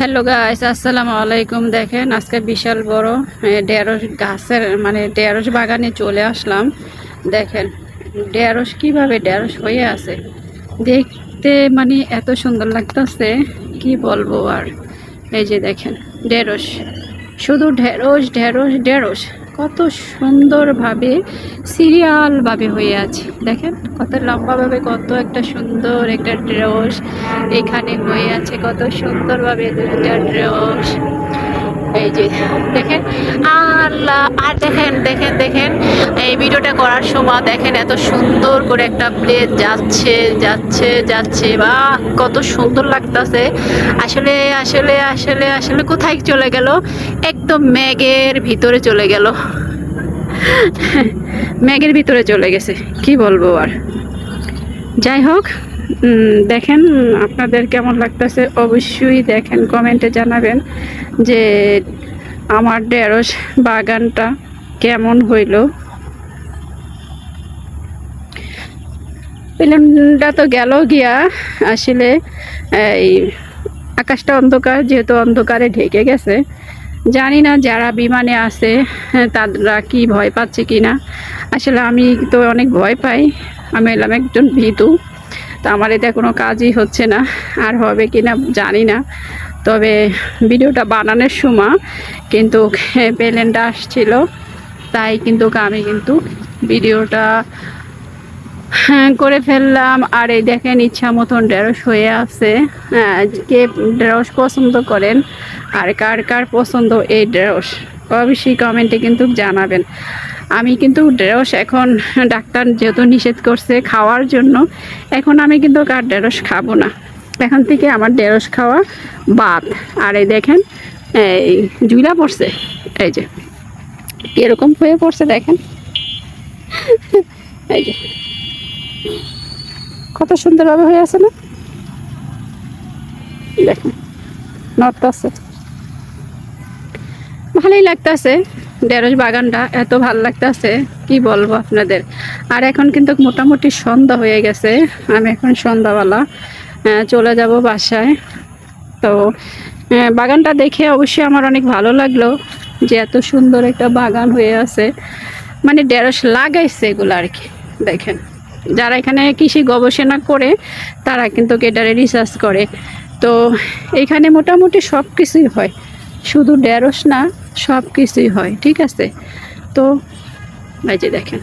Hello guys, আসসালামু আলাইকুম। দেখেন আজকে বিশাল বড় ঢেঁড়স গাছের ঢেঁড়স বাগানে চলে আসলাম। দেখেন ঢেঁড়স কিভাবে ঢেঁড়স হয়ে আছে, দেখতে এত সুন্দর লাগতেছে, কি বলবো আর। এই যে দেখেন ঢেঁড়স, শুধু ঢেঁড়স ঢেঁড়স ঢেঁড়স, কত সুন্দরভাবে সিরিয়ালভাবে হয়ে আছে। দেখেন কত লম্বাভাবে কত একটা সুন্দর একটা ঢেঁড়স এখানে হয়ে আছে, কত সুন্দরভাবে দুইটা ঢেঁড়স। এই যে দেখেন আল্লাহ, আর দেখেন দেখেন দেখেন এই ভিডিওটা করার সময় দেখেন এত সুন্দর করে একটা প্লেন যাচ্ছে যাচ্ছে যাচ্ছে, বা কত সুন্দর লাগতেছে। আসলে আসলে আসলে আসলে কোথায় চলে গেল, একদম মেঘের ভিতরে চলে গেল, মেঘের ভিতরে চলে গেছে, কি বলবো আর। যাই হোক, দেখেন আপনাদের কেমন লাগতেছে অবশ্যই দেখেন, কমেন্টে জানাবেন যে আমার ঢেঁড়স বাগানটা কেমন হইল। প্লেনটা তো গেল গিয়া, আসলে এই আকাশটা অন্ধকার, যেহেতু অন্ধকারে ঢেকে গেছে, জানি না যারা বিমানে আছে তারা কি ভয় পাচ্ছে কি না। আসলে আমি তো অনেক ভয় পাই, আমি এলাম একজন ভীতু, তো আমার এতে কোনো কাজই হচ্ছে না, আর হবে কি না জানি না। তবে ভিডিওটা বানানোর সময় কিন্তু প্লেনটা আসছিল, তাই কিন্তু আমি ভিডিওটা করে ফেললাম। আর এই দেখেন ইচ্ছা মতন ঢেঁড়স হয়ে আছে। কে ঢেঁড়স পছন্দ করেন আর কার কার পছন্দ এই ঢেঁড়স, অবশ্যই কমেন্টে জানাবেন। আমি ঢেঁড়স এখন ডাক্তার যেহেতু নিষেধ করছে খাওয়ার জন্য, এখন আমি আর ঢেঁড়স খাবো না, এখন থেকে আমার ঢেঁড়স খাওয়া বাদ। আর এই দেখেন এই জুইলা পড়ছে, এই যে এরকম হয়ে পড়ছে, দেখেন এই যে কত সুন্দরভাবে হয়ে আছে না, দেখেন নড়তাছে, ভালোই লাগতেছে। ঢেঁড়স বাগানটা এত ভালো লাগতেছে, কি বলবো আপনাদের। আর এখন মোটামুটি সন্ধ্যা হয়ে গেছে, আমি এখন সন্ধ্যাবেলা চলে যাব বাসায়। তো বাগানটা দেখে অবশ্যই আমার অনেক ভালো লাগলো যে এত সুন্দর একটা বাগান হয়ে আছে, ঢেঁড়স লাগাইছে এগুলো আর কি। দেখেন যারা এখানে কৃষি গবেষণা করে তারা এটারে রিসার্চ করে, তো এখানে মোটামুটি সব কিছুই হয়, শুধু ঢেঁড়স না, সব কিছুই হয়, ঠিক আছে। তো এই যে দেখেন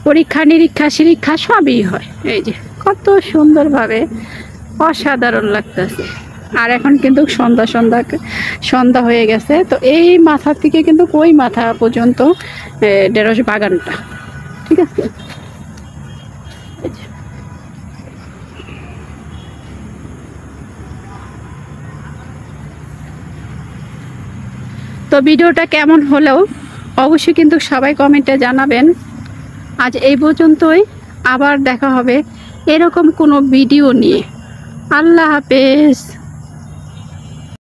পরীক্ষা নিরীক্ষা শিরীক্ষা সবই হয়, এই যে কত সুন্দরভাবে, অসাধারণ লাগতেছে। আর এখন সন্ধ্যা হয়ে গেছে, তো এই মাথা থেকে ওই মাথা পর্যন্ত ঢেঁড়স বাগানটা, ঠিক আছে। তো ভিডিওটা কেমন হলেও অবশ্যই সবাই কমেন্টে জানাবেন। আজ এই পর্যন্তই, আবার দেখা হবে এরকম কোনো ভিডিও নিয়ে। আল্লাহ হাফেজ।